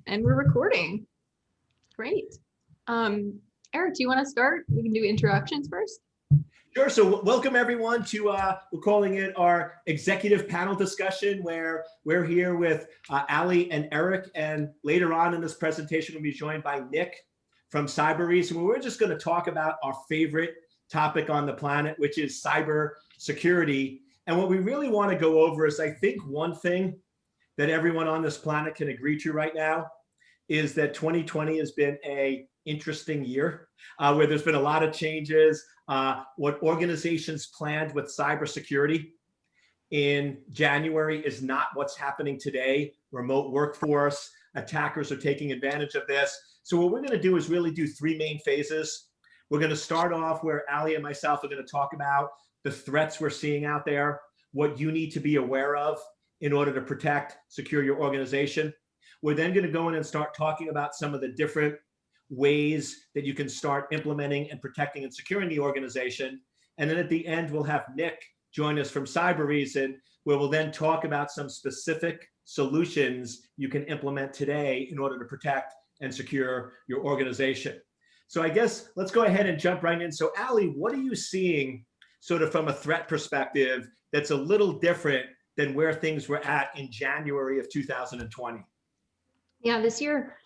And we're recording. Great. Eric, do you want to start? We can do introductions first. Sure. So welcome everyone to, we're calling it our executive panel discussion, where we're here with Allie and Eric. And later on in this presentation, we'll be joined by Nick from Cybereason, where we're just going to talk about our favorite topic on the planet, which is cyber security. And what we really want to go over is, I think one thing that everyone on this planet can agree to right now is that 2020 has been an interesting year where there's been a lot of changes. What organizations planned with cybersecurity in January is not what's happening today. Remote workforce, attackers are taking advantage of this. So what we're going to do is really do three main phases. We're going to start off where Allie and myself are going to talk about the threats we're seeing out there, what you need to be aware of in order to protect, secure your organization. We're then going to go in and start talking about some of the different ways that you can start implementing and protecting and securing the organization. And then at the end, we'll have Nick join us from Cybereason, where we'll then talk about some specific solutions you can implement today in order to protect and secure your organization. So I guess let's go ahead and jump right in. So Allie, what are you seeing sort of from a threat perspective that's a little different than where things were at in January of 2020? Yeah, this year,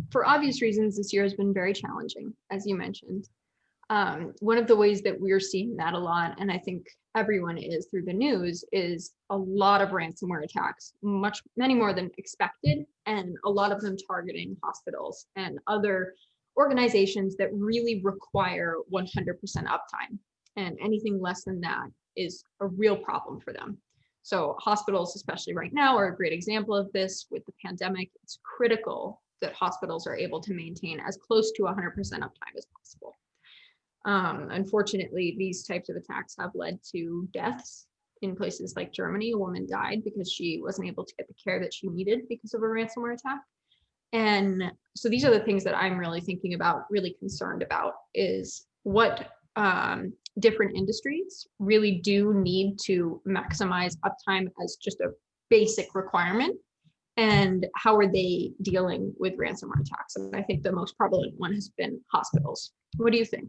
for obvious reasons, this year has been very challenging, as you mentioned. One of the ways that we're seeing that a lot, and I think everyone is through the news, is a lot of ransomware attacks, many more than expected, and a lot of them targeting hospitals and other organizations that really require 100% uptime. And anything less than that is a real problem for them. So hospitals, especially right now, are a great example of this. With the pandemic, it's critical that hospitals are able to maintain as close to 100% uptime as possible. Unfortunately, these types of attacks have led to deaths. In places like Germany, a woman died because she wasn't able to get the care that she needed because of a ransomware attack. And so these are the things that I'm really thinking about, really concerned about, is what different industries really do need to maximize uptime as just a basic requirement, and how are they dealing with ransomware attacks. And I think the most prevalent one has been hospitals. What do you think?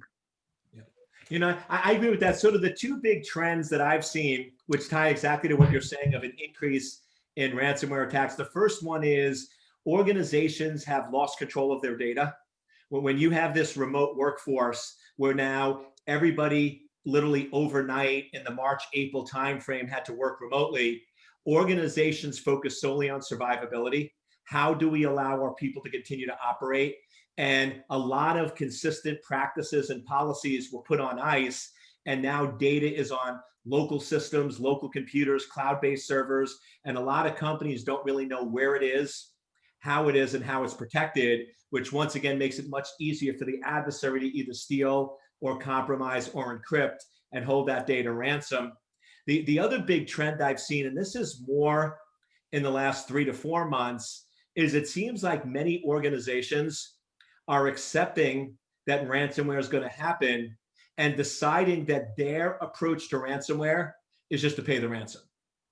Yeah. You know, I agree with that. Sort of the two big trends that I've seen, which tie exactly to what you're saying of an increase in ransomware attacks. The first one is organizations have lost control of their data. When you have this remote workforce where now everybody literally overnight in the March, April timeframe had to work remotely, organizations focus solely on survivability. How do we allow our people to continue to operate? And a lot of consistent practices and policies were put on ice. And now data is on local systems, local computers, cloud-based servers. And a lot of companies don't really know where it is, how it is, and how it's protected, which once again makes it much easier for the adversary to either steal or compromise or encrypt and hold that data ransom. The other big trend I've seen, and this is more in the last 3 to 4 months, is it seems like many organizations are accepting that ransomware is going to happen and deciding that their approach to ransomware is just to pay the ransom.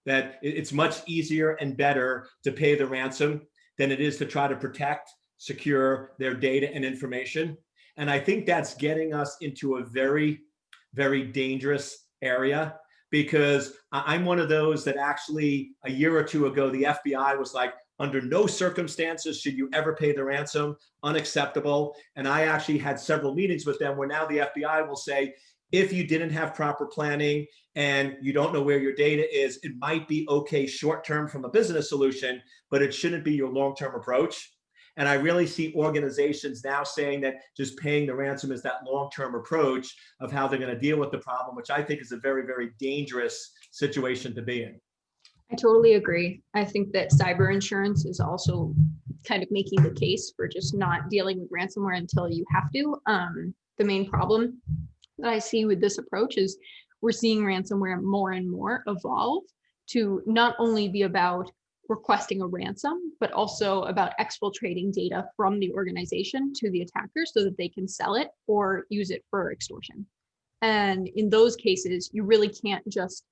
That it's much easier and better to pay the ransom than it is to try to protect, secure their data and information. And I think that's getting us into a very, very dangerous area, because I'm one of those that actually a year or two ago, the FBI was like, under no circumstances should you ever pay the ransom, unacceptable. And I actually had several meetings with them where now the FBI will say, if you didn't have proper planning and you don't know where your data is, it might be okay short-term from a business solution, but it shouldn't be your long-term approach. And I really see organizations now saying that just paying the ransom is that long-term approach of how they're going to deal with the problem, which I think is a very, very dangerous situation to be in. I totally agree. I think that cyber insurance is also kind of making the case for just not dealing with ransomware until you have to. The main problem that I see with this approach is we're seeing ransomware more and more evolve to not only be about requesting a ransom, but also about exfiltrating data from the organization to the attacker so that they can sell it or use it for extortion. And in those cases, you really can't just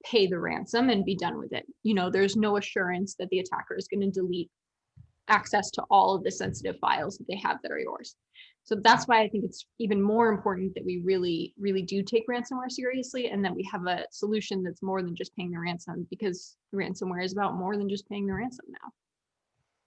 pay the ransom and be done with it. You know, there's no assurance that the attacker is going to delete access to all of the sensitive files that they have that are yours. So that's why I think it's even more important that we really, really do take ransomware seriously, and that we have a solution that's more than just paying the ransom, because ransomware is about more than just paying the ransom now.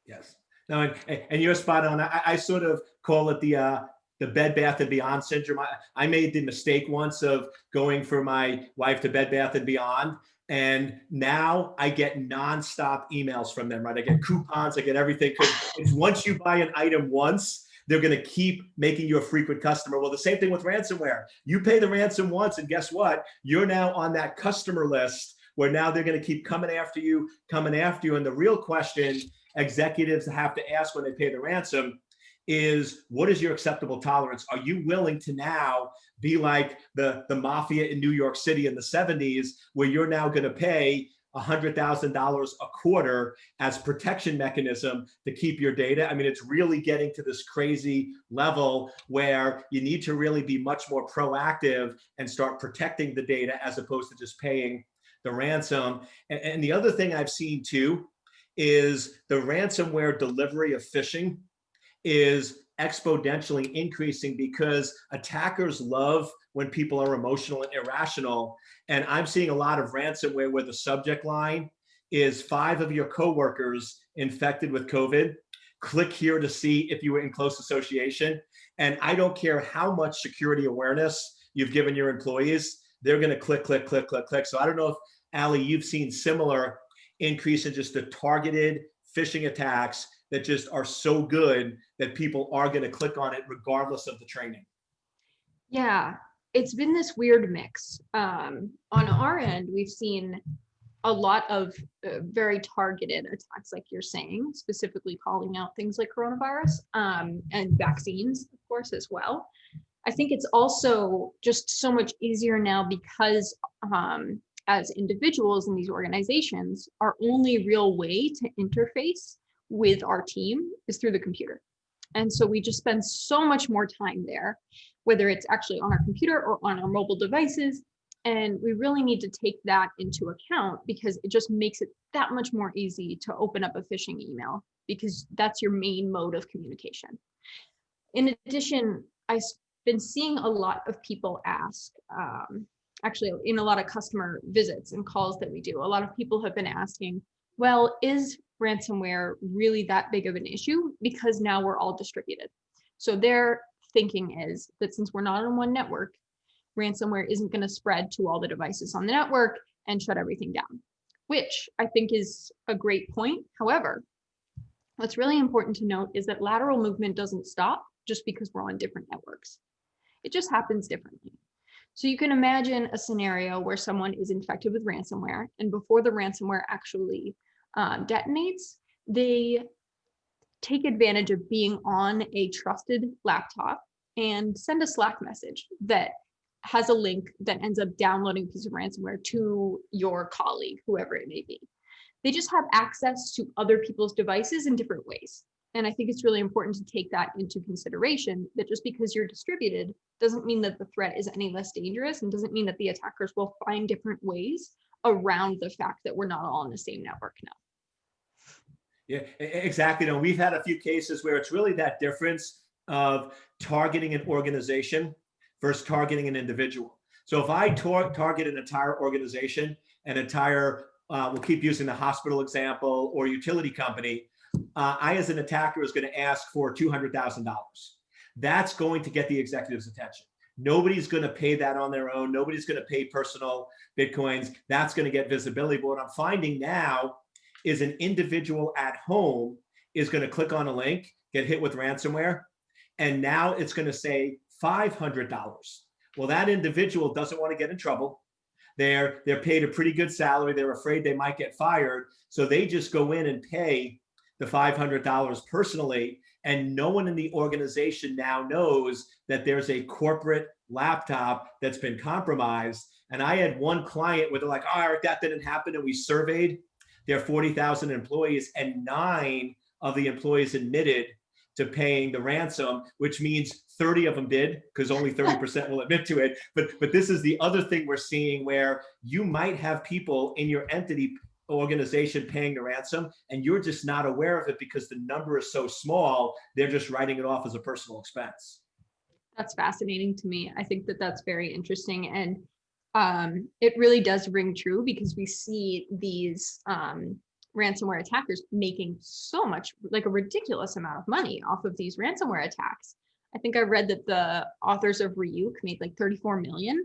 Yes. No, and you're spot on. I sort of call it the Bed Bath and Beyond syndrome. I made the mistake once of going for my wife to Bed Bath and Beyond, and now I get nonstop emails from them. Right, I get coupons, I get everything, because it's once you buy an item once, they're going to keep making you a frequent customer. Well, the same thing with ransomware. You pay the ransom once, and guess what? You're now on that customer list where now they're going to keep coming after you. And the real question executives have to ask when they pay the ransom is, what is your acceptable tolerance? Are you willing to now be like the mafia in New York City in the 70s, where you're now going to pay $100,000 a quarter as protection mechanism to keep your data? I mean, it's really getting to this crazy level where you need to really be much more proactive and start protecting the data as opposed to just paying the ransom. And the other thing I've seen too is the ransomware delivery of phishing is exponentially increasing, because attackers love when people are emotional and irrational. And I'm seeing a lot of ransomware where the subject line is 5 of your coworkers infected with COVID. Click here to see if you were in close association. And I don't care how much security awareness you've given your employees, they're going to click, click, click, click, click. So I don't know if, Allie, you've seen similar increase in just the targeted phishing attacks that just are so good that people are going to click on it regardless of the training. Yeah, it's been this weird mix. On our end, we've seen a lot of very targeted attacks, like you're saying, specifically calling out things like coronavirus, and vaccines, of course, as well. I think it's also just so much easier now because as individuals in these organizations, our only real way to interface with our team is through the computer. And so we just spend so much more time there, whether it's actually on our computer or on our mobile devices. And we really need to take that into account, because it just makes it that much more easy to open up a phishing email, because that's your main mode of communication. In addition, I've been seeing a lot of people ask, actually in a lot of customer visits and calls that we do, a lot of people have been asking, well, is ransomware really that big of an issue? Because now we're all distributed. So their thinking is that since we're not on one network, ransomware isn't going to spread to all the devices on the network and shut everything down, which I think is a great point. However, what's really important to note is that lateral movement doesn't stop just because we're on different networks. It just happens differently. So you can imagine a scenario where someone is infected with ransomware, and before the ransomware actually detonates, they take advantage of being on a trusted laptop and send a Slack message that has a link that ends up downloading a piece of ransomware to your colleague, whoever it may be. They just have access to other people's devices in different ways. And I think it's really important to take that into consideration, that just because you're distributed doesn't mean that the threat is any less dangerous, and doesn't mean that the attackers will find different ways around the fact that we're not all on the same network now. Yeah, exactly. No, we've had a few cases where it's really that difference of targeting an organization versus targeting an individual. So if I target an entire organization, we'll keep using the hospital example or utility company, I as an attacker is going to ask for $200,000. That's going to get the executive's attention. Nobody's going to pay that on their own. Nobody's going to pay personal Bitcoins. That's going to get visibility. But what I'm finding now is an individual at home is going to click on a link, get hit with ransomware, and now it's going to say $500. Well, that individual doesn't want to get in trouble. They're paid a pretty good salary. They're afraid they might get fired. So they just go in and pay the $500 personally. And no one in the organization now knows that there's a corporate laptop that's been compromised. And I had one client where they're like, oh, Eric, that didn't happen. And we surveyed their 40,000 employees, and 9 of the employees admitted to paying the ransom, which means 30 of them did, because only 30% will admit to it. But this is the other thing we're seeing, where you might have people in your entity organization paying the ransom, and you're just not aware of it because the number is so small, they're just writing it off as a personal expense. That's fascinating to me. I think that that's very interesting. And it really does ring true because we see these ransomware attackers making so much, like a ridiculous amount of money off of these ransomware attacks. I think I read that the authors of Ryuk made like 34 million.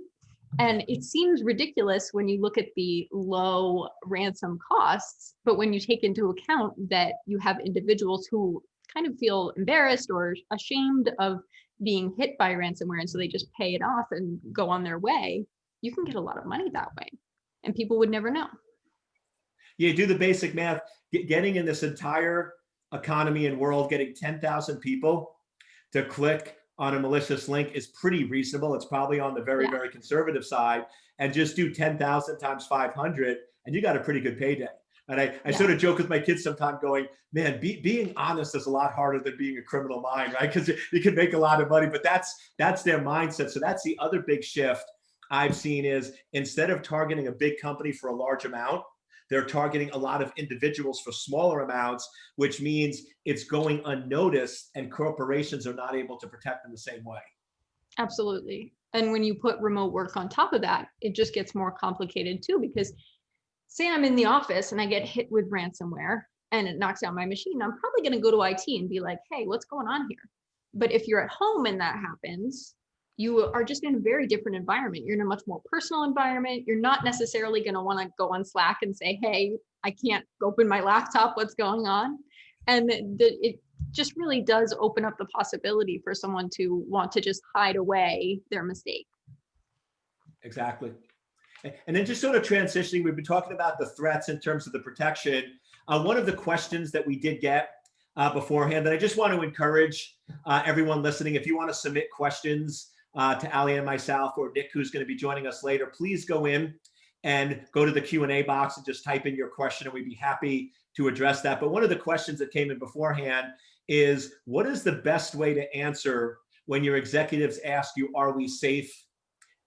And it seems ridiculous when you look at the low ransom costs, but when you take into account that you have individuals who kind of feel embarrassed or ashamed of being hit by ransomware, and so they just pay it off and go on their way, you can get a lot of money that way, and people would never know. You do the basic math, getting in this entire economy and world, getting 10,000 people to click on a malicious link is pretty reasonable. It's probably on the very, very conservative side. And just do 10,000 times 500, and you got a pretty good payday. And I sort of joke with my kids sometimes going, man, being honest is a lot harder than being a criminal mind, right? Because you can make a lot of money, but that's their mindset. So that's the other big shift I've seen is instead of targeting a big company for a large amount, they're targeting a lot of individuals for smaller amounts, which means it's going unnoticed and corporations are not able to protect them the same way. Absolutely. And when you put remote work on top of that, it just gets more complicated too, because say I'm in the office and I get hit with ransomware and it knocks out my machine, I'm probably going to go to IT and be like, hey, what's going on here? But if you're at home and that happens, you are just in a very different environment. You're in a much more personal environment. You're not necessarily going to want to go on Slack and say, hey, I can't open my laptop, what's going on? And it just really does open up the possibility for someone to want to just hide away their mistake. Exactly. And then just sort of transitioning, we've been talking about the threats in terms of the protection. One of the questions that we did get beforehand that I just want to encourage everyone listening, if you want to submit questions to Allie and myself or Nick, who's going to be joining us later, please go in and go to the Q&A box and just type in your question and we'd be happy to address that. But one of the questions that came in beforehand is, what is the best way to answer when your executives ask you, are we safe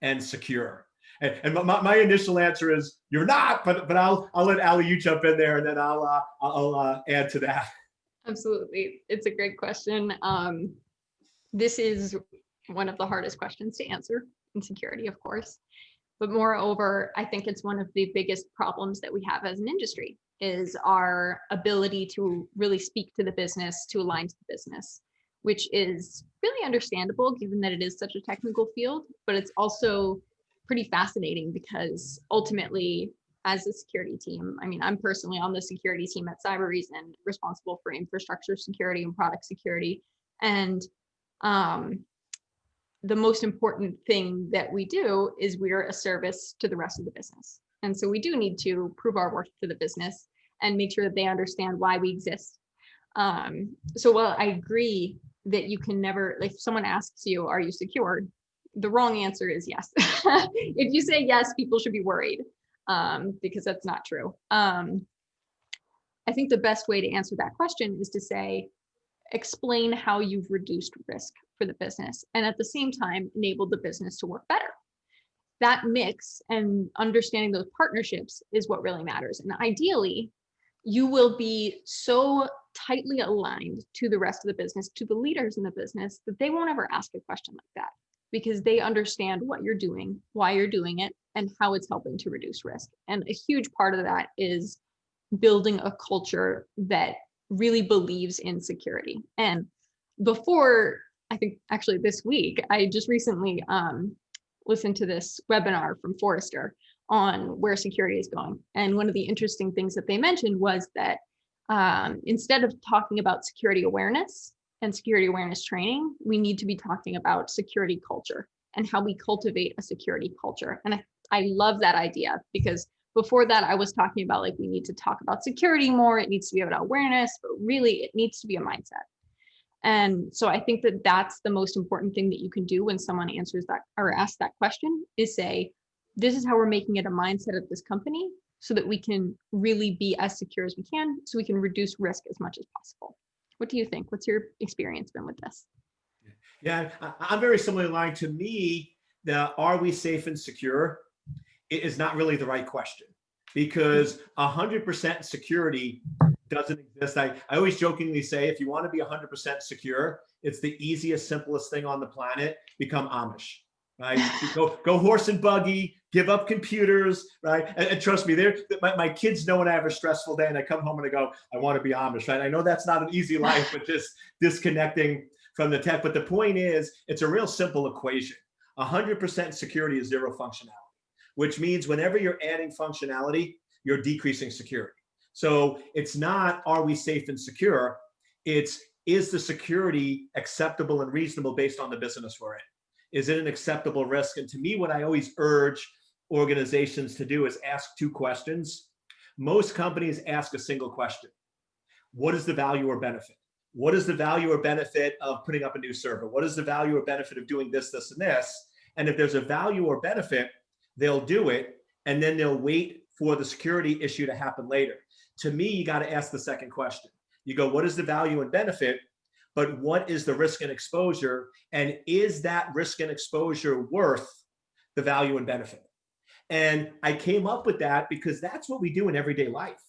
and secure? And my initial answer is, you're not, but I'll let Allie, you jump in there and then I'll add to that. Absolutely. It's a great question. This is one of the hardest questions to answer in security, of course. But moreover, I think it's one of the biggest problems that we have as an industry is our ability to really speak to the business, to align to the business, which is really understandable given that it is such a technical field, but it's also pretty fascinating because ultimately, as a security team, I mean, I'm personally on the security team at Cybereason, responsible for infrastructure security and product security. And the most important thing that we do is we're a service to the rest of the business. And so we do need to prove our worth to the business and make sure that they understand why we exist. So while I agree that you can never, like if someone asks you, are you secured? The wrong answer is yes. If you say yes, people should be worried because that's not true. I think the best way to answer that question is to say, explain how you've reduced risk for the business and at the same time enabled the business to work better. That mix and understanding those partnerships is what really matters. And ideally, you will be so tightly aligned to the rest of the business, to the leaders in the business, that they won't ever ask a question like that because they understand what you're doing, why you're doing it, and how it's helping to reduce risk. And a huge part of that is building a culture that really believes in security. And before, I think actually this week, I just recently listened to this webinar from Forrester on where security is going. And one of the interesting things that they mentioned was that instead of talking about security awareness and security awareness training, we need to be talking about security culture and how we cultivate a security culture. And I love that idea because before that, I was talking about like, we need to talk about security more. It needs to be about awareness, but really it needs to be a mindset. And so I think that that's the most important thing that you can do when someone answers that or asks that question is say, this is how we're making it a mindset of this company so that we can really be as secure as we can, so we can reduce risk as much as possible. What do you think? What's your experience been with this? Yeah, I'm very similarly aligned. To me, the are we safe and secure is not really the right question. because 100% security doesn't exist. I always jokingly say, if you want to be 100% secure, it's the easiest, simplest thing on the planet. Become Amish, right? Go horse and buggy, give up computers, right? And trust me, my kids know when I have a stressful day and I come home and I go, I want to be Amish, right? I know that's not an easy life, but just disconnecting from the tech. But the point is, it's a real simple equation. 100% security is zero functionality, which means whenever you're adding functionality, you're decreasing security. So it's not, are we safe and secure? It's, is the security acceptable and reasonable based on the business we're in? Is it an acceptable risk? And to me, what I always urge organizations to do is ask two questions. Most companies ask a single question. What is the value or benefit? What is the value or benefit of putting up a new server? What is the value or benefit of doing this, this, and this? And if there's a value or benefit, they'll do it, and then they'll wait for the security issue to happen later. To me, you got to ask the second question. You go, what is the value and benefit, but what is the risk and exposure? And is that risk and exposure worth the value and benefit? And I came up with that because that's what we do in everyday life.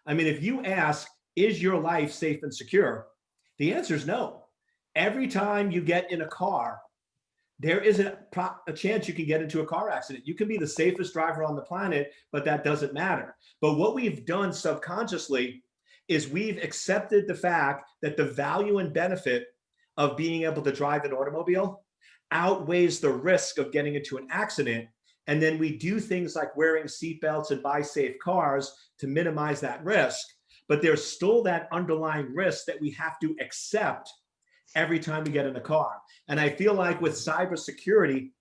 I mean, if you ask, is your life safe and secure? The answer is no. Every time you get in a car, there is a chance you can get into a car accident. You can be the safest driver on the planet, but that doesn't matter. But what we've done subconsciously is we've accepted the fact that the value and benefit of being able to drive an automobile outweighs the risk of getting into an accident. And then we do things like wearing seatbelts and buy safe cars to minimize that risk. But there's still that underlying risk that we have to accept every time we get in a car. And I feel like with cybersecurity,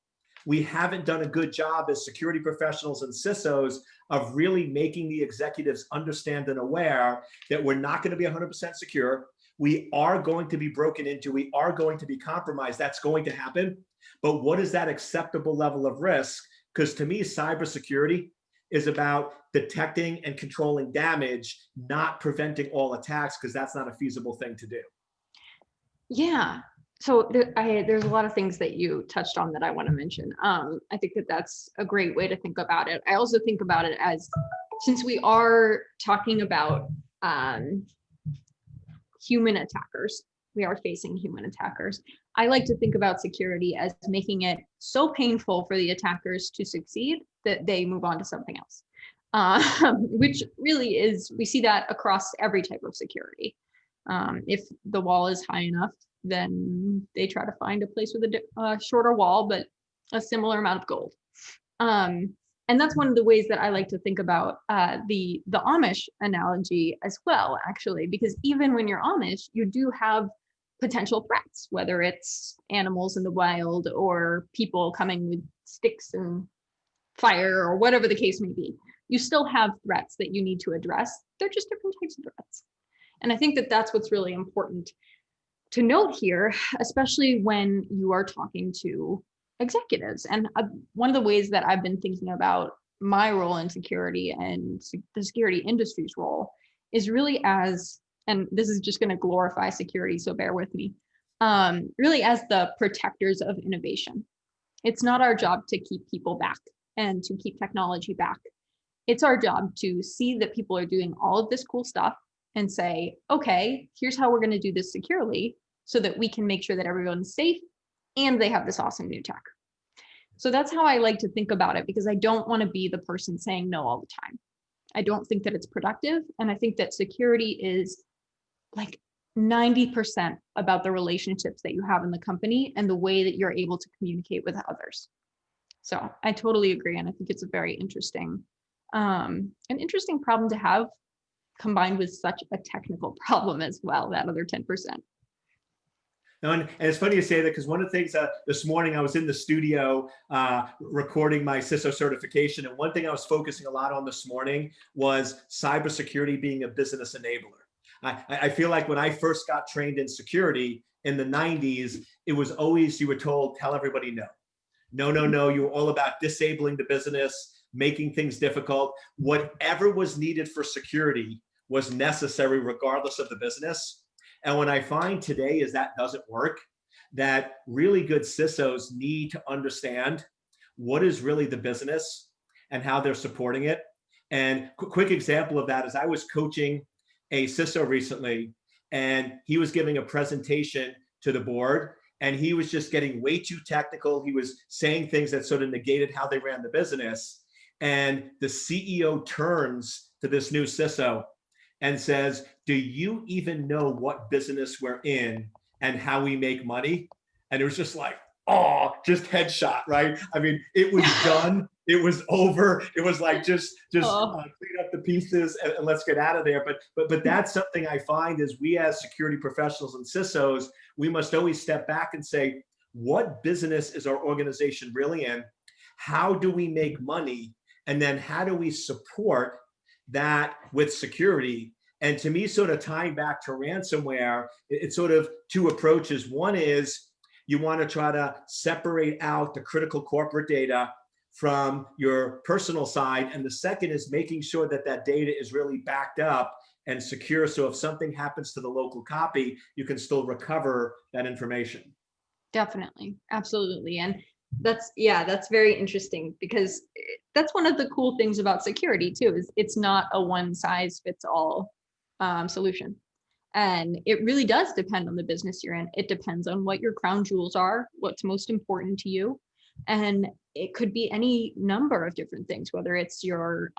we haven't done a good job as security professionals and CISOs of really making the executives understand and aware that we're not going to be 100% secure. We are going to be broken into. We are going to be compromised. That's going to happen. But what is that acceptable level of risk? Because to me, cybersecurity is about detecting and controlling damage, not preventing all attacks, because that's not a feasible thing to do. Yeah. So there's a lot of things that you touched on that I want to mention. I think that that's a great way to think about it. I also think about it as, since we are talking about human attackers, we are facing human attackers. I like to think about security as making it so painful for the attackers to succeed that they move on to something else, which really is, we see that across every type of security. If the wall is high enough, then they try to find a place with a shorter wall, but a similar amount of gold. And that's one of the ways that I like to think about the Amish analogy as well, actually, because even when you're Amish, you do have potential threats, whether it's animals in the wild or people coming with sticks and fire or whatever the case may be. You still have threats that you need to address. They're just different types of threats. And I think that that's what's really important to note here, especially when you are talking to executives. And one of the ways that I've been thinking about my role in security and the security industry's role is really as, and this is just going to glorify security, so bear with me, really as the protectors of innovation. It's not our job to keep people back and to keep technology back. It's our job to see that people are doing all of this cool stuff and say, okay, here's how we're going to do this securely so that we can make sure that everyone's safe and they have this awesome new tech. So that's how I like to think about it, because I don't want to be the person saying no all the time. I don't think that it's productive. And I think that security is like 90% about the relationships that you have in the company and the way that you're able to communicate with others. So I totally agree. And I think it's a very interesting, an interesting problem to have, combined with such a technical problem as well, that other 10%. No, and it's funny you say that, because one of the things this morning I was in the studio recording my CISO certification, and one thing I was focusing a lot on this morning was cybersecurity being a business enabler. I feel like when I first got trained in security in the 90s, it was always, you were told, tell everybody no. No, no, no. You were all about disabling the business, making things difficult. Whatever was needed for security was necessary regardless of the business. And what I find today is that doesn't work, that really good CISOs need to understand what is really the business and how they're supporting it. And quick example of that is I was coaching a CISO recently, and he was giving a presentation to the board, and he was just getting way too technical. He was saying things that sort of negated how they ran the business. And the CEO turns to this new CISO and says, "Do you even know what business we're in and how we make money?" And it was just like, oh, just headshot, right? I mean, it was done. It was over. It was like, just clean up the pieces and let's get out of there. But that's something I find is we as security professionals and CISOs, we must always step back and say, what business is our organization really in? How do we make money? And then how do we support that with security? And to me, sort of tying back to ransomware, it's sort of two approaches. One is you want to try to separate out the critical corporate data from your personal side. And the second is making sure that that data is really backed up and secure. So if something happens to the local copy, you can still recover that information. Definitely. Absolutely. And that's very interesting, because that's one of the cool things about security too, is it's not a one size fits all solution. And it really does depend on the business you're in. It depends on what your crown jewels are, what's most important to you. And it could be any number of different things, whether it's your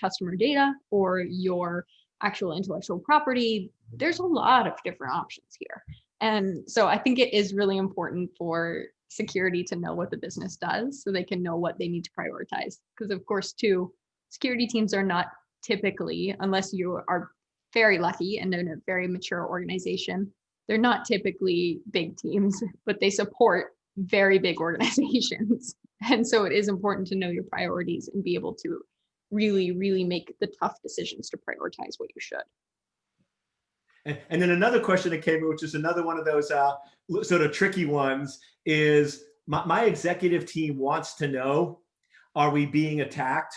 customer data or your actual intellectual property. There's a lot of different options here. And so I think it is really important for security to know what the business does so they can know what they need to prioritize. Because of course, too, security teams are not typically, unless you are very lucky and in a very mature organization, they're not typically big teams, but they support very big organizations. And so it is important to know your priorities and be able to really, really make the tough decisions to prioritize what you should. And then another question that came in, which is another one of those sort of tricky ones, is my executive team wants to know, are we being attacked?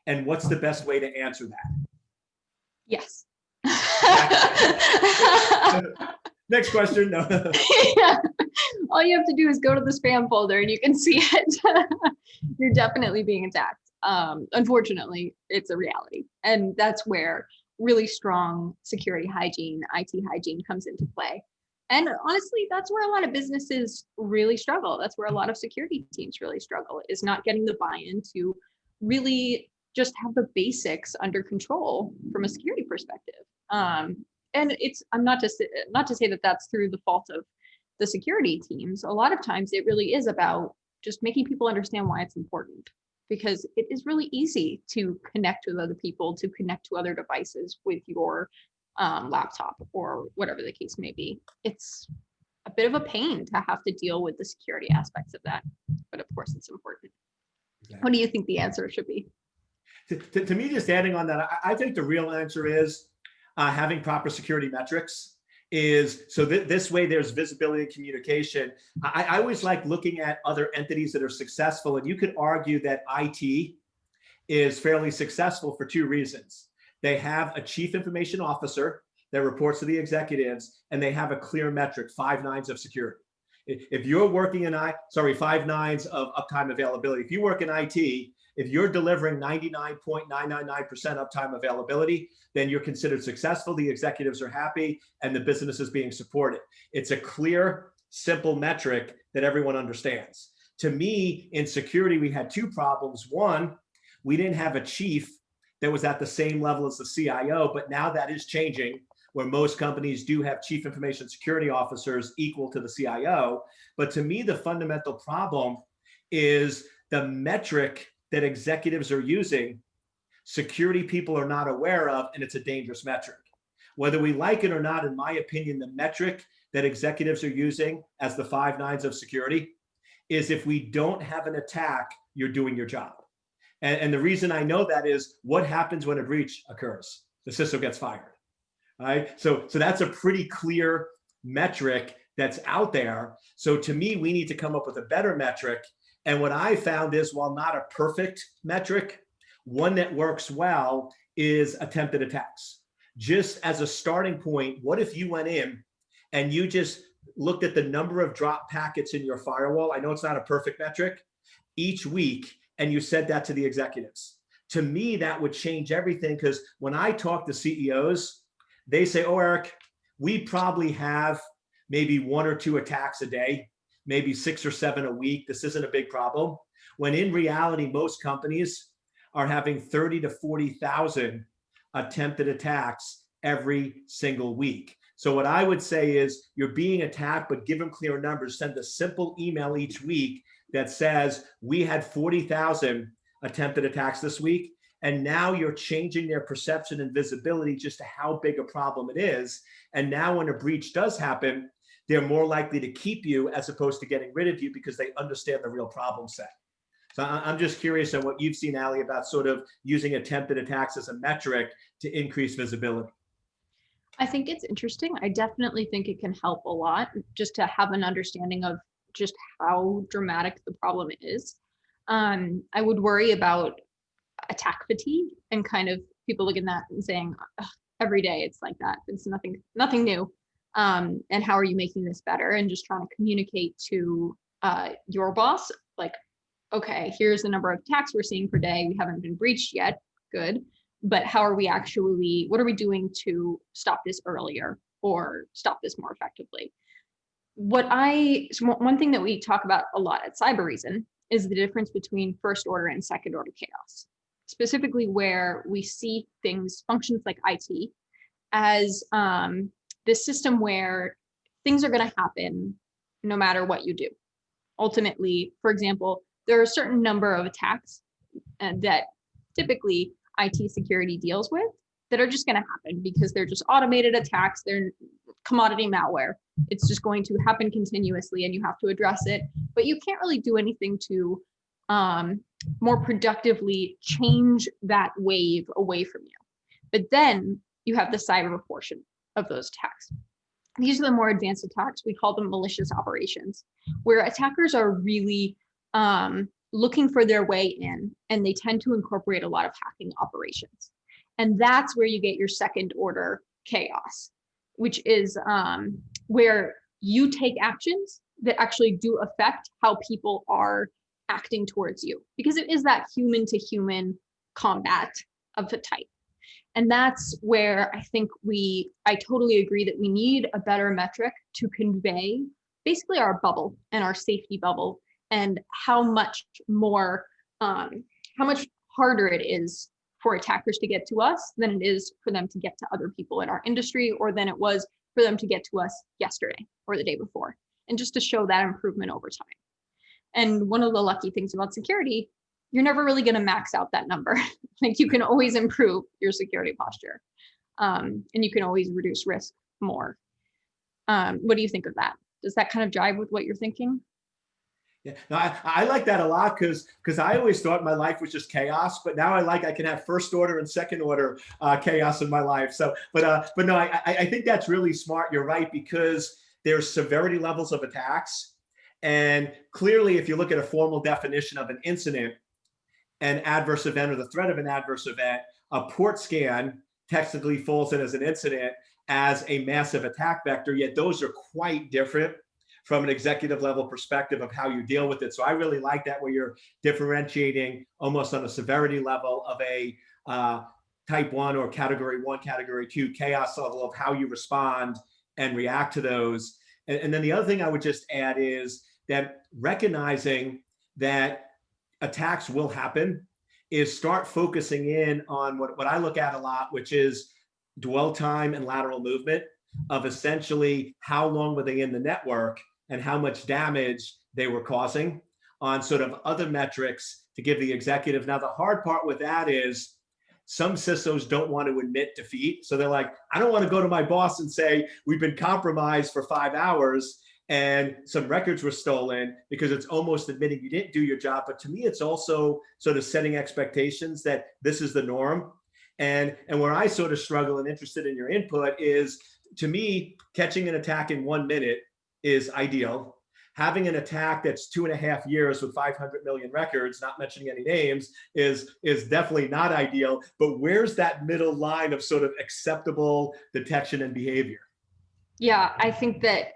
And what's the best way to answer that? Yes. Next question. No. Yeah. All you have to do is go to the spam folder and you can see it. You're definitely being attacked. Unfortunately, it's a reality. And that's where really strong security hygiene, IT hygiene comes into play. And honestly, that's where a lot of businesses really struggle. That's where a lot of security teams really struggle, is not getting the buy-in to really just have the basics under control from a security perspective. And I'm not to say that that's through the fault of the security teams. A lot of times it really is about just making people understand why it's important, because it is really easy to connect with other people, to connect to other devices with your laptop or whatever the case may be. It's a bit of a pain to have to deal with the security aspects of that, but of course it's important. Exactly. What do you think the answer should be? To me, just adding on that, I think the real answer is having proper security metrics. Is so this way there's visibility and communication. I always like looking at other entities that are successful, and you could argue that IT is fairly successful for two reasons. They have a chief information officer that reports to the executives, and they have a clear metric, 5 nines of security. If you're working in 5 nines of uptime availability. If you work in IT, if you're delivering 99.999% uptime availability, then you're considered successful, the executives are happy, and the business is being supported. It's a clear, simple metric that everyone understands. To me, in security, we had two problems. One, we didn't have a chief that was at the same level as the CIO, but now that is changing, where most companies do have chief information security officers equal to the CIO. But to me, the fundamental problem is the metric that executives are using, security people are not aware of, and it's a dangerous metric. Whether we like it or not, in my opinion, the metric that executives are using as the 5 nines of security is, if we don't have an attack, you're doing your job. And the reason I know that is, what happens when a breach occurs? The CISO gets fired, right? So that's a pretty clear metric that's out there. So to me, we need to come up with a better metric. And what I found is, while not a perfect metric, one that works well is attempted attacks. Just as a starting point, what if you went in and you just looked at the number of drop packets in your firewall? I know it's not a perfect metric, each week, and you said that to the executives. to me, that would change everything, because when I talk to CEOs, they say, oh, Eric, we probably have maybe 1 or 2 attacks a day, maybe 6 or 7 a week. This isn't a big problem. When in reality, most companies are having 30 to 40,000 attempted attacks every single week. So what I would say is, you're being attacked, but give them clear numbers. Send a simple email each week that says, we had 40,000 attempted attacks this week. And now you're changing their perception and visibility just to how big a problem it is. And now when a breach does happen, they're more likely to keep you as opposed to getting rid of you, because they understand the real problem set. So I'm just curious on what you've seen, Allie, about sort of using attempted attacks as a metric to increase visibility. I think it's interesting. I definitely think it can help a lot just to have an understanding of just how dramatic the problem is. I would worry about attack fatigue and kind of people looking at that and saying, every day it's like that. It's nothing new. And how are you making this better? And just trying to communicate to your boss, like, okay, here's the number of attacks we're seeing per day. We haven't been breached yet. Good. But how are we actually, what are we doing to stop this earlier or stop this more effectively? One thing that we talk about a lot at Cybereason is the difference between first order and second order chaos, specifically where we see functions like IT as this system where things are going to happen no matter what you do. Ultimately, for example, there are a certain number of attacks that typically IT security deals with that are just going to happen because they're just automated attacks. They're commodity malware. It's just going to happen continuously and you have to address it, but you can't really do anything to more productively change that wave away from you. But then you have the cyber portion of those attacks. These are the more advanced attacks. We call them malicious operations, where attackers are really looking for their way in, and they tend to incorporate a lot of hacking operations. And that's where you get your second order chaos, which is where you take actions that actually do affect how people are acting towards you, because it is that human to human combat of the type. And that's where I think I totally agree that we need a better metric to convey basically our bubble and our safety bubble, and how much harder it is for attackers to get to us than it is for them to get to other people in our industry, or than it was for them to get to us yesterday or the day before, and just to show that improvement over time. And one of the lucky things about security, you're never really going to max out that number. Like, you can always improve your security posture, and you can always reduce risk more. What do you think of that? Does that kind of jive with what you're thinking? Yeah, no, I like that a lot, because I always thought my life was just chaos, but now I can have first order and second order chaos in my life. So, but no, I think that's really smart. You're right, because there's severity levels of attacks, and clearly, if you look at a formal definition of an incident, an adverse event or the threat of an adverse event, a port scan technically falls in as an incident as a massive attack vector. Yet those are quite different from an executive level perspective of how you deal with it. So I really like that, where you're differentiating almost on a severity level of a type 1 or category 1, category 2 chaos level of how you respond and react to those. And then the other thing I would just add is that recognizing that attacks will happen is start focusing in on what I look at a lot, which is dwell time and lateral movement, of essentially how long were they in the network and how much damage they were causing on sort of other metrics to give the executive. Now, the hard part with that is some CISOs don't want to admit defeat. So they're like, I don't want to go to my boss and say, we've been compromised for 5 hours and some records were stolen, because it's almost admitting you didn't do your job. But to me, it's also sort of setting expectations that this is the norm. And where I sort of struggle and interested in your input is, to me, catching an attack in 1 minute is ideal. Having an attack that's 2.5 years with 500 million records, not mentioning any names, is definitely not ideal. But where's that middle line of sort of acceptable detection and behavior? Yeah, I think that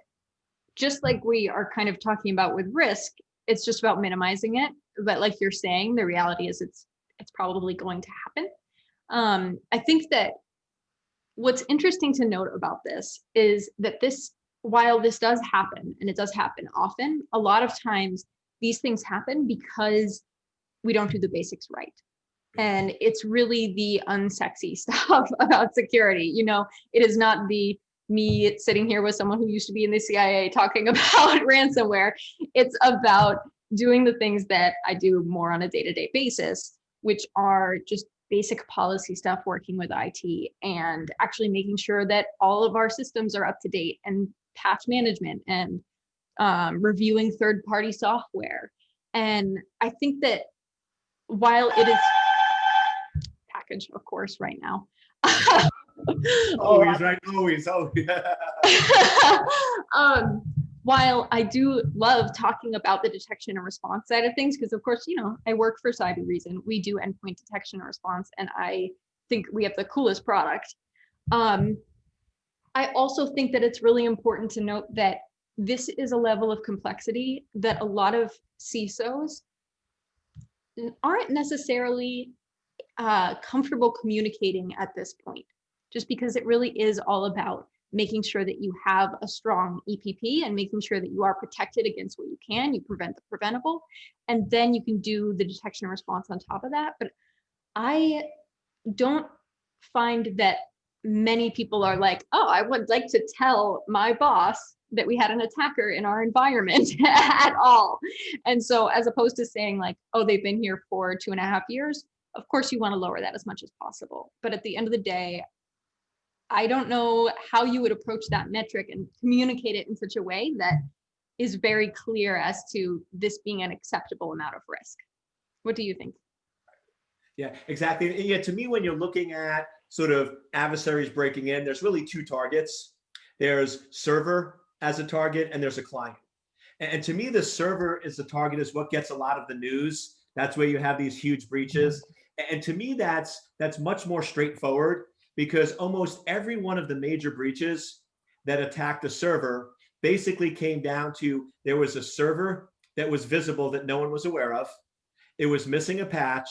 just like we are kind of talking about with risk, it's just about minimizing it. But like you're saying, the reality is it's probably going to happen. I think that what's interesting to note about this is that while this does happen, and it does happen often, a lot of times these things happen because we don't do the basics right. And it's really the unsexy stuff about security. You know, it is not me sitting here with someone who used to be in the CIA talking about ransomware. It's about doing the things that I do more on a day-to-day basis, which are just basic policy stuff, working with IT, and actually making sure that all of our systems are up to date, and patch management, and reviewing third-party software. And I think that while it is package, of course, right now. Always, right? Always. While I do love talking about the detection and response side of things, because of course, you know, I work for Cybereason. We do endpoint detection and response, and I think we have the coolest product. I also think that it's really important to note that this is a level of complexity that a lot of CISOs aren't necessarily comfortable communicating at this point, just because it really is all about making sure that you have a strong EPP and making sure that you are protected against what you can, you prevent the preventable, and then you can do the detection and response on top of that. But I don't find that many people are like, oh, I would like to tell my boss that we had an attacker in our environment at all. And so as opposed to saying like, oh, they've been here for 2.5 years, of course you want to lower that as much as possible. But at the end of the day, I don't know how you would approach that metric and communicate it in such a way that is very clear as to this being an acceptable amount of risk. What do you think? Yeah, exactly. Yeah, to me, when you're looking at sort of adversaries breaking in, there's really two targets. There's server as a target, and there's a client. And to me, the server is the target, is what gets a lot of the news. That's where you have these huge breaches. And to me, that's much more straightforward, because almost every one of the major breaches that attacked the server basically came down to there was a server that was visible that no one was aware of. It was missing a patch,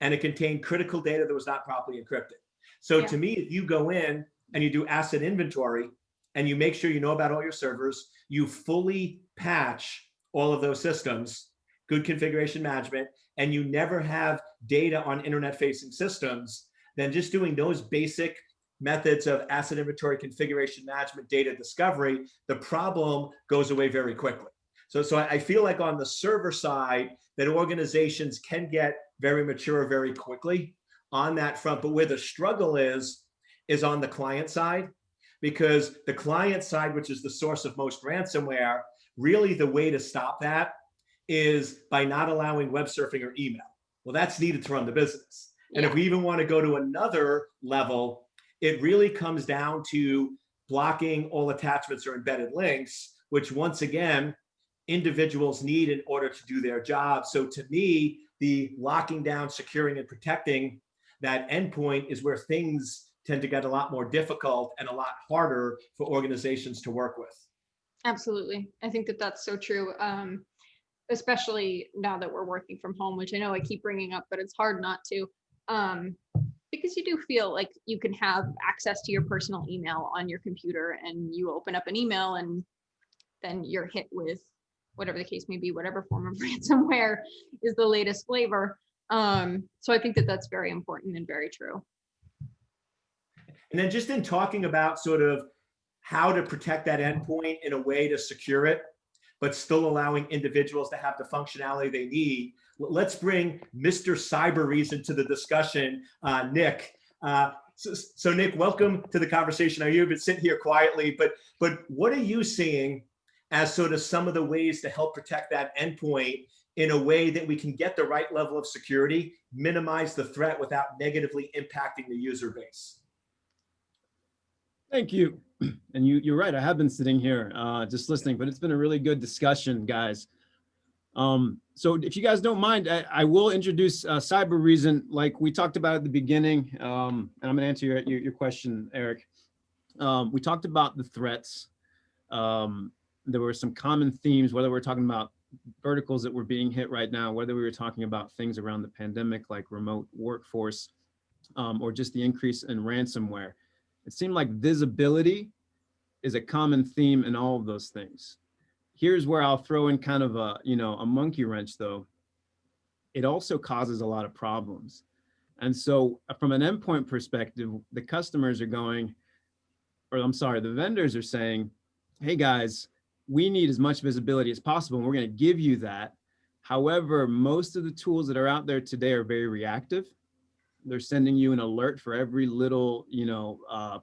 and it contained critical data that was not properly encrypted. So to me, if you go in and you do asset inventory and you make sure you know about all your servers, you fully patch all of those systems, good configuration management, and you never have data on internet-facing systems, then just doing those basic methods of asset inventory, configuration management, data discovery, the problem goes away very quickly. So I feel like on the server side, that organizations can get very mature very quickly on that front. But where the struggle is on the client side, because the client side, which is the source of most ransomware, really the way to stop that is by not allowing web surfing or email. Well, that's needed to run the business. And if we even want to go to another level, it really comes down to blocking all attachments or embedded links, which once again, individuals need in order to do their job. So to me, the locking down, securing, and protecting that endpoint is where things tend to get a lot more difficult and a lot harder for organizations to work with. Absolutely. I think that that's so true. Especially now that we're working from home, which I know I keep bringing up, but it's hard not to. Because you do feel like you can have access to your personal email on your computer, and you open up an email and then you're hit with whatever the case may be, whatever form of ransomware is the latest flavor. So I think that that's very important and very true. And then just in talking about sort of how to protect that endpoint in a way to secure it, but still allowing individuals to have the functionality they need, let's bring Mr. Cybereason to the discussion, Nick. So Nick, welcome to the conversation. I know you've been sitting here quietly, but what are you seeing as sort of some of the ways to help protect that endpoint in a way that we can get the right level of security, minimize the threat without negatively impacting the user base? Thank you. And you're right. I have been sitting here just listening, but it's been a really good discussion, guys. So if you guys don't mind, I will introduce Cybereason, like we talked about at the beginning. And I'm going to answer your question, Eric. We talked about the threats. There were some common themes, whether we're talking about verticals that were being hit right now, whether we were talking about things around the pandemic like remote workforce, or just the increase in ransomware. It seemed like visibility is a common theme in all of those things. Here's where I'll throw in kind of a, a monkey wrench though. It also causes a lot of problems. And so from an endpoint perspective, the customers are going, or I'm sorry, the vendors are saying, hey guys, we need as much visibility as possible, and we're going to give you that. However, most of the tools that are out there today are very reactive. They're sending you an alert for every little,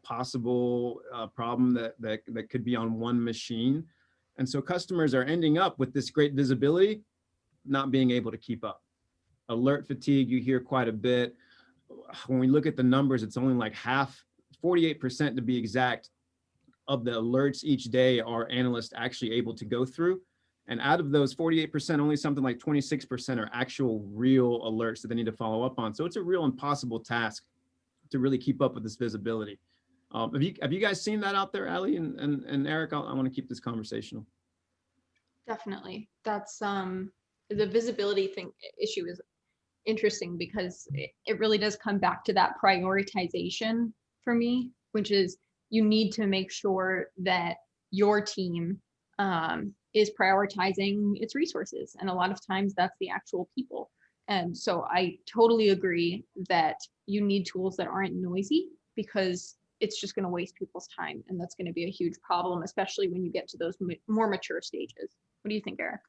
possible problem that could be on one machine. And so customers are ending up with this great visibility, not being able to keep up. Alert fatigue, you hear quite a bit. When we look at the numbers, it's only like 48% to be exact, of the alerts each day are analysts actually able to go through. And out of those 48%, only something like 26% are actual real alerts that they need to follow up on. So it's a real impossible task to really keep up with this visibility. Have you guys seen that out there, Allie and Eric? I want to keep this conversational. Definitely. That's the visibility issue is interesting because it really does come back to that prioritization for me, which is you need to make sure that your team is prioritizing its resources. And a lot of times that's the actual people. And so I totally agree that you need tools that aren't noisy, because it's just going to waste people's time. And that's going to be a huge problem, especially when you get to those more mature stages. What do you think, Eric?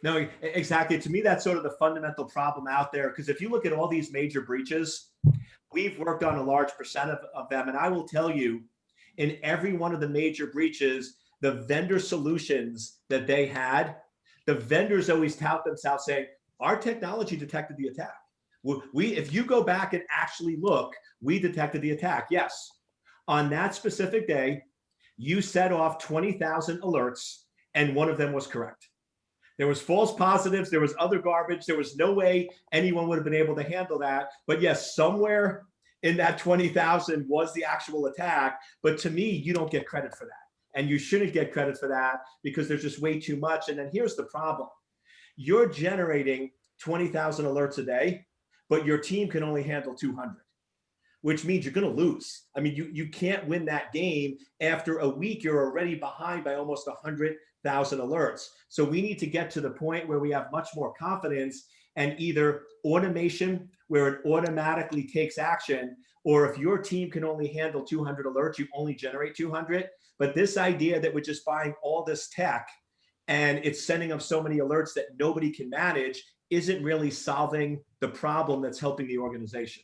No, exactly. To me, that's sort of the fundamental problem out there. Because if you look at all these major breaches, we've worked on a large percent of them. And I will tell you, in every one of the major breaches, the vendor solutions that they had, the vendors always tout themselves saying, our technology detected the attack. If you go back and actually look, we detected the attack. Yes. On that specific day, you set off 20,000 alerts and one of them was correct. There was false positives. There was other garbage. There was no way anyone would have been able to handle that. But yes, somewhere in that 20,000 was the actual attack. But to me, you don't get credit for that. And you shouldn't get credit for that because there's just way too much. And then here's the problem. You're generating 20,000 alerts a day, but your team can only handle 200, which means you're going to lose. I mean, you can't win that game. After a week, you're already behind by almost 100,000 alerts. So we need to get to the point where we have much more confidence and either automation where it automatically takes action, or if your team can only handle 200 alerts, you only generate 200. But this idea that we're just buying all this tech and it's sending up so many alerts that nobody can manage isn't really solving the problem that's helping the organization.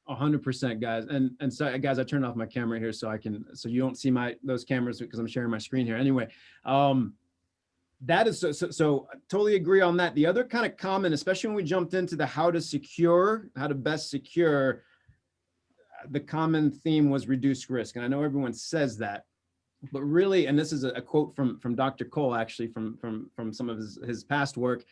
100%, guys. And so, guys, I turned off my camera here so you don't see those cameras because I'm sharing my screen here. Anyway, that is so I totally agree on that. The other kind of common, especially when we jumped into the how to best secure, the common theme was reduce risk. And I know everyone says that, but really, and this is a quote from Dr. Cole, actually from some of his past work.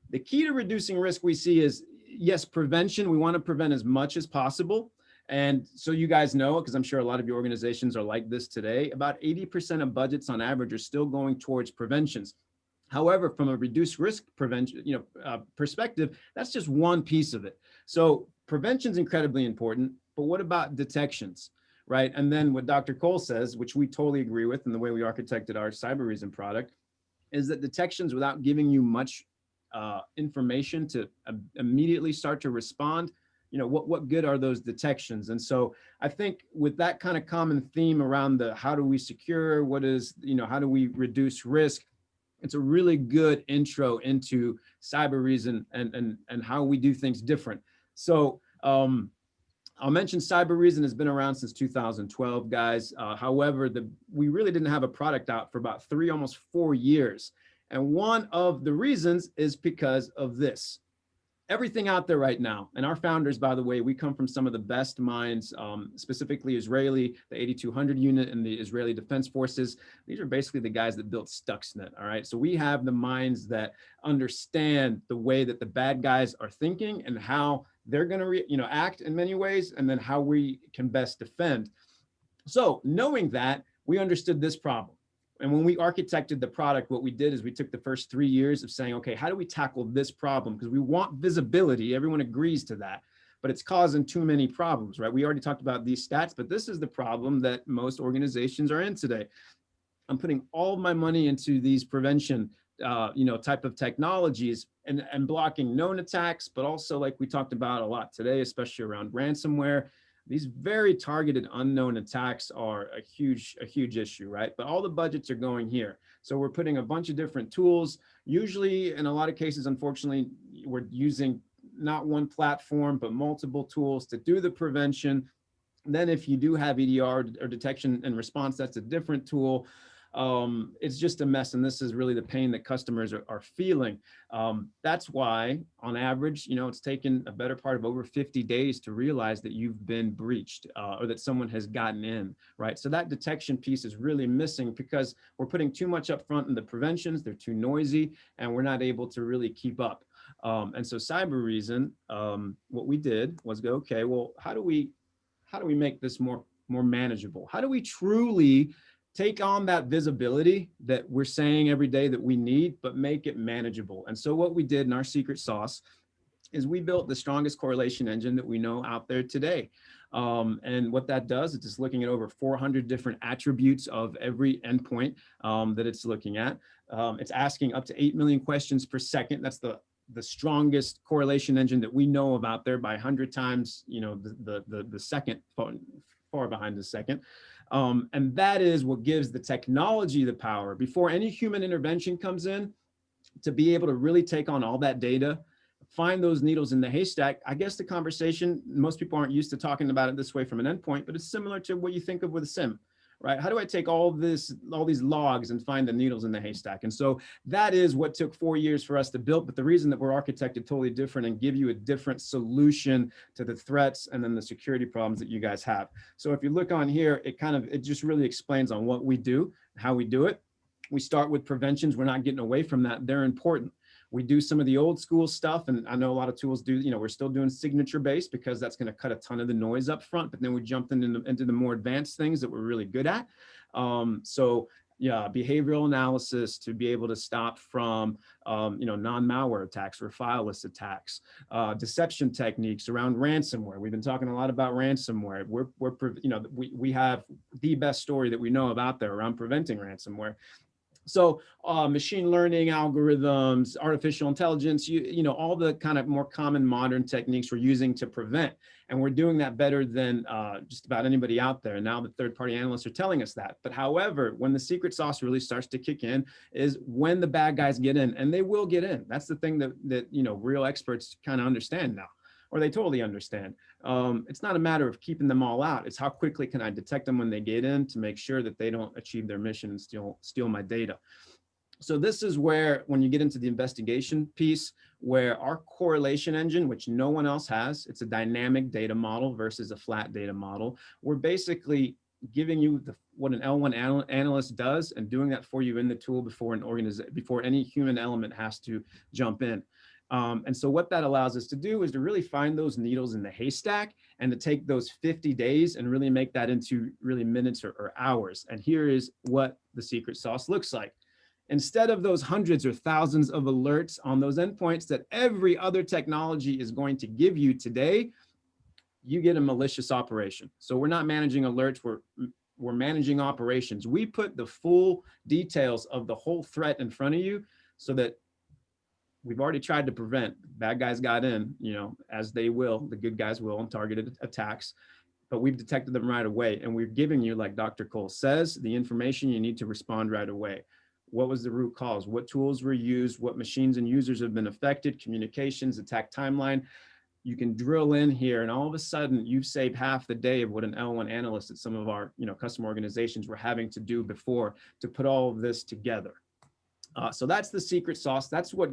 The key to reducing risk we see is, yes, prevention. We want to prevent as much as possible. And so you guys know, because I'm sure a lot of your organizations are like this today, about 80% of budgets on average are still going towards preventions. However, from a reduced risk prevention, perspective, that's just one piece of it. So prevention is incredibly important, but what about detections, right? And then what Dr. Cole says, which we totally agree with, and the way we architected our Cybereason product, is that detections without giving you much information to immediately start to respond, what good are those detections? And so I think with that kind of common theme around the how do we secure, how do we reduce risk, it's a really good intro into Cybereason and how we do things different. So I'll mention Cybereason has been around since 2012, guys. However, we really didn't have a product out for about almost 4 years. And one of the reasons is because of this. Everything out there right now, and our founders, by the way, we come from some of the best minds, specifically Israeli, the 8200 unit and the Israeli Defense Forces. These are basically the guys that built Stuxnet, all right? So we have the minds that understand the way that the bad guys are thinking and how they're gonna act in many ways, and then how we can best defend. So knowing that, we understood this problem. And when we architected the product, what we did is we took the first 3 years of saying, okay, how do we tackle this problem? Because we want visibility. Everyone agrees to that, but it's causing too many problems, right? We already talked about these stats, but this is the problem that most organizations are in today. I'm putting all of my money into these prevention, type of technologies and blocking known attacks, but also like we talked about a lot today, especially around ransomware. These very targeted unknown attacks are a huge issue, right? But all the budgets are going here. So we're putting a bunch of different tools. Usually, in a lot of cases, unfortunately, we're using not one platform, but multiple tools to do the prevention. Then if you do have EDR or detection and response, that's a different tool. It's just a mess. And this is really the pain that customers are feeling. That's why on average, it's taken a better part of over 50 days to realize that you've been breached or that someone has gotten in, right? So that detection piece is really missing because we're putting too much up front in the preventions. They're too noisy and we're not able to really keep up. And so Cybereason, what we did was go, okay, well, how do we make this more manageable? How do we truly take on that visibility that we're saying every day that we need, but make it manageable? And so what we did in our secret sauce is we built the strongest correlation engine that we know out there today. And what that does is it's looking at over 400 different attributes of every endpoint that it's looking at. It's asking up to 8 million questions per second. That's the strongest correlation engine that we know about there by 100 times, the second, far behind the second. And that is what gives the technology the power before any human intervention comes in to be able to really take on all that data, find those needles in the haystack. I guess the conversation, most people aren't used to talking about it this way from an endpoint, but it's similar to what you think of with a SIM. Right? How do I take all these logs and find the needles in the haystack? And so that is what took 4 years for us to build. But the reason that we're architected totally different and give you a different solution to the threats and then the security problems that you guys have. So if you look on here, it just really explains on what we do, how we do it. We start with preventions. We're not getting away from that. They're important. We do some of the old school stuff, and I know a lot of tools do, we're still doing signature based because that's going to cut a ton of the noise up front, but then we jumped into the more advanced things that we're really good at. Behavioral analysis to be able to stop from, non-malware attacks or fileless attacks, deception techniques around ransomware. We've been talking a lot about ransomware. We have the best story that we know about there around preventing ransomware. So machine learning algorithms, artificial intelligence, all the kind of more common modern techniques we're using to prevent. And we're doing that better than just about anybody out there. Now the third-party analysts are telling us that. But however, when the secret sauce really starts to kick in is when the bad guys get in, and they will get in. That's the thing that real experts kind of understand now, or they totally understand. It's not a matter of keeping them all out. It's how quickly can I detect them when they get in to make sure that they don't achieve their mission and steal my data. So this is where, when you get into the investigation piece, where our correlation engine, which no one else has, it's a dynamic data model versus a flat data model. We're basically giving you what an L1 analyst does and doing that for you in the tool before any human element has to jump in. And so what that allows us to do is to really find those needles in the haystack and to take those 50 days and really make that into really minutes or hours. And here is what the secret sauce looks like. Instead of those hundreds or thousands of alerts on those endpoints that every other technology is going to give you today, you get a malicious operation. So we're not managing alerts, we're managing operations. We put the full details of the whole threat in front of you so that we've already tried to prevent. Bad guys got in, as they will, the good guys will, on targeted attacks, but we've detected them right away. And we're giving you, like Dr. Cole says, the information you need to respond right away. What was the root cause? What tools were used? What machines and users have been affected? Communications, attack timeline. You can drill in here, and all of a sudden you've saved half the day of what an L1 analyst at some of our customer organizations were having to do before to put all of this together. So that's the secret sauce. That's what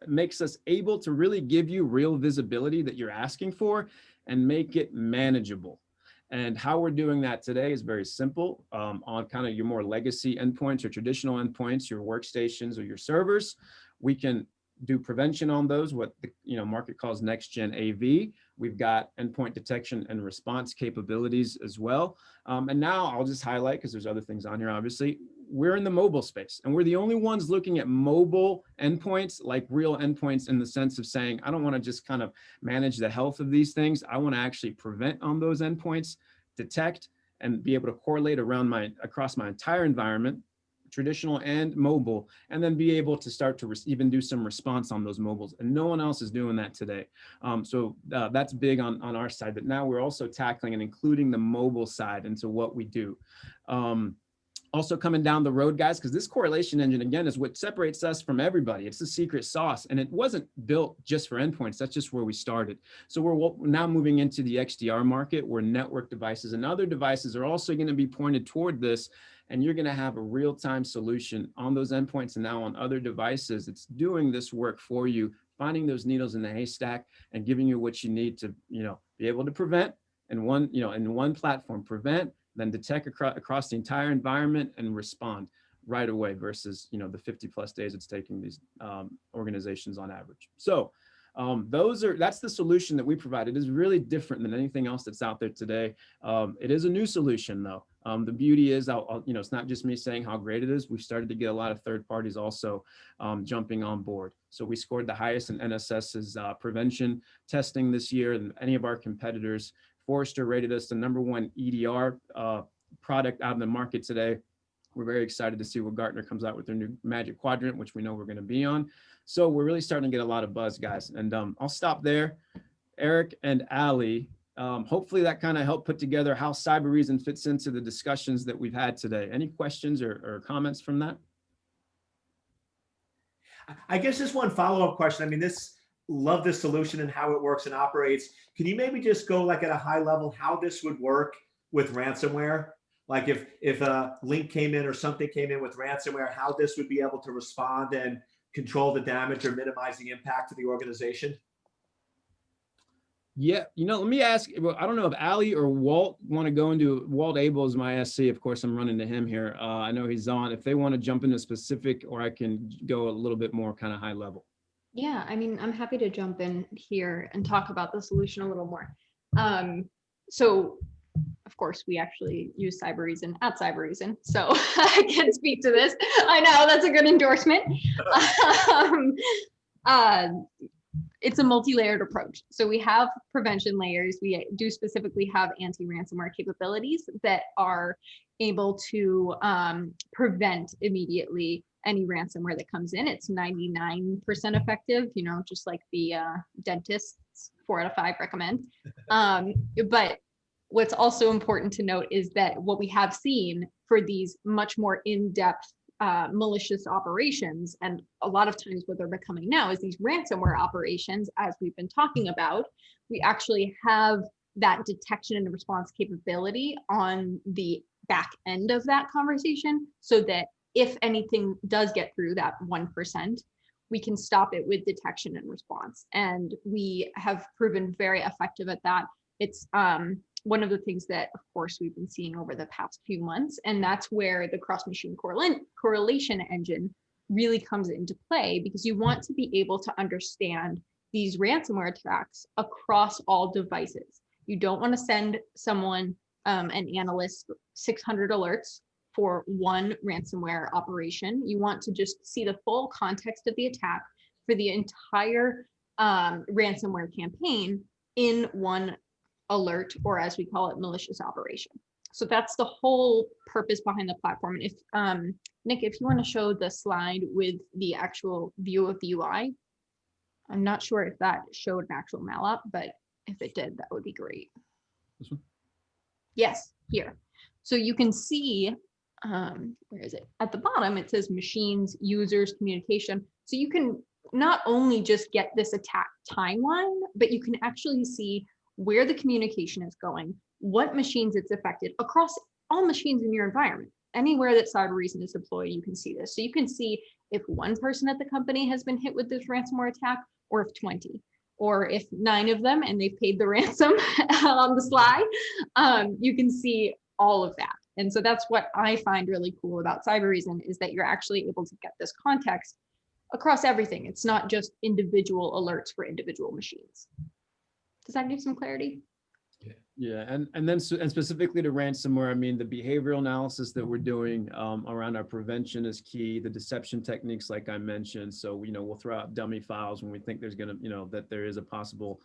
makes us able to really give you real visibility that you're asking for and make it manageable. And how we're doing that today is very simple. On kind of your more legacy endpoints or traditional endpoints, your workstations or your servers, we can do prevention on those, what the market calls next gen AV. We've got endpoint detection and response capabilities as well. And now I'll just highlight, because there's other things on here, obviously, we're in the mobile space, and we're the only ones looking at mobile endpoints, like real endpoints, in the sense of saying, I don't want to just kind of manage the health of these things. I want to actually prevent on those endpoints, detect, and be able to correlate across my entire environment, traditional and mobile, and then be able to start to even do some response on those mobiles. And no one else is doing that today. So that's big on our side, but now we're also tackling and including the mobile side into what we do. Also coming down the road, guys, because this correlation engine, again, is what separates us from everybody. It's the secret sauce, and it wasn't built just for endpoints. That's just where we started. So we're now moving into the XDR market, where network devices and other devices are also going to be pointed toward this, and you're going to have a real-time solution on those endpoints and now on other devices. It's doing this work for you, finding those needles in the haystack and giving you what you need to, be able to prevent in one platform, prevent, then detect across the entire environment and respond right away versus, the 50+ days it's taking these organizations on average. So that's the solution that we provide. It is really different than anything else that's out there today. It is a new solution though. The beauty is, it's not just me saying how great it is. We've started to get a lot of third parties also jumping on board. So we scored the highest in NSS's prevention testing this year than any of our competitors. Forrester rated us the #1 EDR product out in the market today. We're very excited to see what Gartner comes out with their new Magic Quadrant, which we know we're going to be on. So we're really starting to get a lot of buzz, guys. And I'll stop there. Eric and Allie, hopefully that kind of helped put together how Cybereason fits into the discussions that we've had today. Any questions or comments from that? I guess just one follow-up question. I mean, love this solution and how it works and operates. Can you maybe just go like at a high level how this would work with ransomware? Like if a link came in or something came in with ransomware, how this would be able to respond and control the damage or minimize the impact to the organization? Yeah, let me ask, I don't know if Allie or Walt want to go into, Walt Abel is my SC, of course, I'm running to him here. I know he's on, if they want to jump into specific, or I can go a little bit more kind of high level. Yeah, I mean, I'm happy to jump in here and talk about the solution a little more. So of course, we actually use Cybereason at Cybereason, so I can speak to this. I know that's a good endorsement. It's a multi-layered approach. So we have prevention layers. We do specifically have anti-ransomware capabilities that are able to prevent immediately any ransomware that comes in. It's 99% effective, just like the dentists, 4 out of 5 recommend. But what's also important to note is that what we have seen for these much more in-depth malicious operations, and a lot of times what they're becoming now is these ransomware operations, as we've been talking about, we actually have that detection and response capability on the back end of that conversation, so that if anything does get through that 1%, we can stop it with detection and response. And we have proven very effective at that. It's one of the things that, of course, we've been seeing over the past few months, and that's where the cross-machine correlation engine really comes into play, because you want to be able to understand these ransomware attacks across all devices. You don't want to send someone, an analyst, 600 alerts for one ransomware operation. You want to just see the full context of the attack for the entire ransomware campaign in one alert, or as we call it, malicious operation. So that's the whole purpose behind the platform. And if Nick, if you want to show the slide with the actual view of the UI, I'm not sure if that showed an actual malop, but if it did, that would be great. This one? Yes, here. So you can see, where is it? At the bottom, it says machines, users, communication. So you can not only just get this attack timeline, but you can actually see where the communication is going, what machines it's affected across all machines in your environment. Anywhere that Cybereason is deployed, you can see this. So you can see if one person at the company has been hit with this ransomware attack, or if 20, or if 9 of them and they've paid the ransom on the sly. You can see all of that. And so that's what I find really cool about Cybereason, is that you're actually able to get this context across everything. It's not just individual alerts for individual machines. Does that give some clarity? Yeah, and then and specifically to ransomware, I mean, the behavioral analysis that we're doing around our prevention is key. The deception techniques, like I mentioned, so we'll throw out dummy files when we think there's gonna, that there is a possible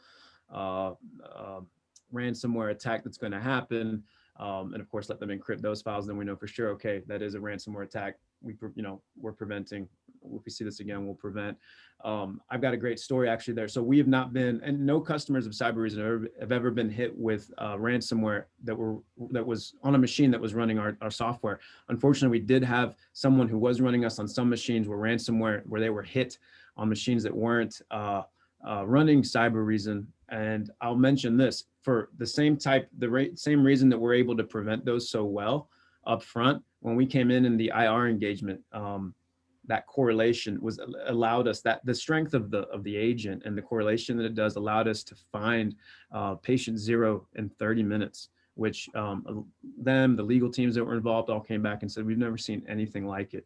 ransomware attack that's going to happen, and of course let them encrypt those files. Then we know for sure, okay, that is a ransomware attack. We're preventing. If we see this again, we'll prevent. I've got a great story actually there. So we have not been, and no customers of Cybereason have ever been hit with ransomware that was on a machine that was running our software. Unfortunately, we did have someone who was running us on some machines where they were hit on machines that weren't running Cybereason. And I'll mention this for the same reason that we're able to prevent those so well up front. When we came in the IR engagement, that correlation allowed us, that the strength of the agent and the correlation that it does allowed us to find patient 0 in 30 minutes, which the legal teams that were involved all came back and said, we've never seen anything like it.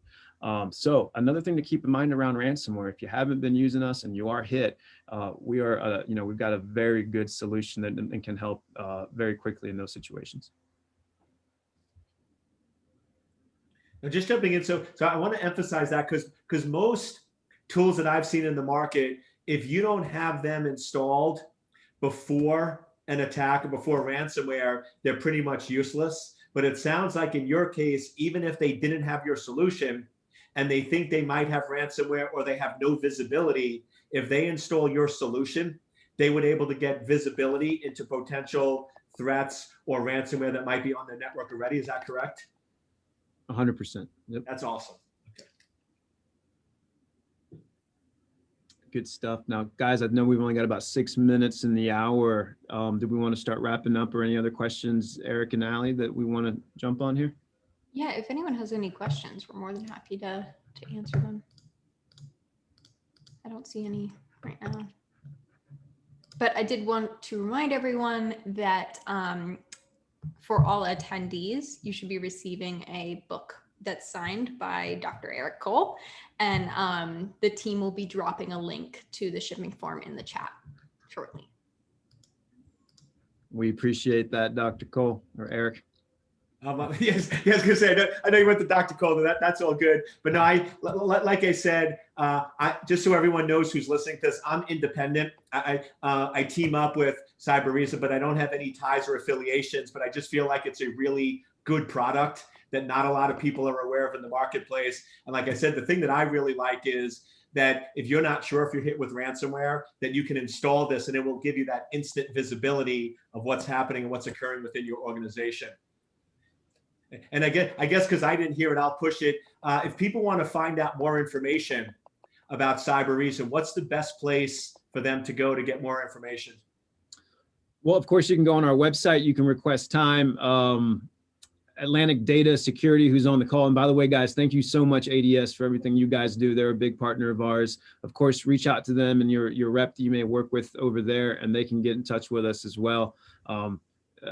So another thing to keep in mind around ransomware, if you haven't been using us and you are hit, we've got a very good solution that can help very quickly in those situations. Now, just jumping in, so I want to emphasize that because most tools that I've seen in the market, if you don't have them installed before an attack or before ransomware, they're pretty much useless. But it sounds like in your case, even if they didn't have your solution and they think they might have ransomware or they have no visibility, if they install your solution, they would be able to get visibility into potential threats or ransomware that might be on their network already. Is that correct? 100%. Yep. That's awesome. Okay. Good stuff. Now, guys, I know we've only got about 6 minutes in the hour. Do we want to start wrapping up, or any other questions, Eric and Allie, that we want to jump on here? Yeah, if anyone has any questions, we're more than happy to answer them. I don't see any right now. But I did want to remind everyone that for all attendees, you should be receiving a book that's signed by Dr. Eric Cole, and the team will be dropping a link to the shipping form in the chat shortly. We appreciate that, Dr. Cole or Eric. Yes, I was gonna say, I know you went to Dr. Cole, that's all good. But no, like I said, just so everyone knows who's listening to this, I'm independent. I team up with Cybereason, but I don't have any ties or affiliations, but I just feel like it's a really good product that not a lot of people are aware of in the marketplace. And like I said, the thing that I really like is that if you're not sure if you're hit with ransomware, that you can install this and it will give you that instant visibility of what's happening and what's occurring within your organization. And I guess because I didn't hear it, I'll push it. If people want to find out more information about Cybereason, what's the best place for them to go to get more information? Well, of course, you can go on our website. You can request time. Atlantic Data Security, who's on the call. And by the way, guys, thank you so much, ADS, for everything you guys do. They're a big partner of ours. Of course, reach out to them and your rep that you may work with over there, and they can get in touch with us as well.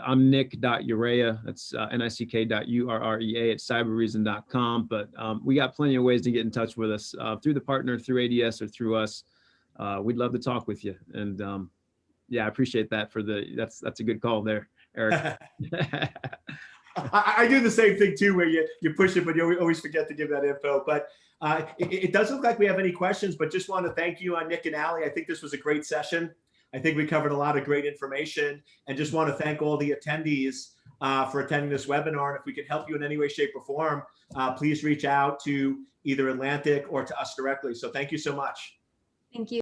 I'm nick.urea, that's nick.urrea at cybereason.com. But we got plenty of ways to get in touch with us through the partner, through ADS, or through us. We'd love to talk with you. And yeah, I appreciate that that's a good call there, Eric. I do the same thing too, where you push it, but you always forget to give that info. But it doesn't look like we have any questions, but just want to thank you, Nick and Allie. I think this was a great session. I think we covered a lot of great information, and just want to thank all the attendees for attending this webinar. And if we can help you in any way, shape, or form, please reach out to either Atlantic or to us directly. So thank you so much. Thank you.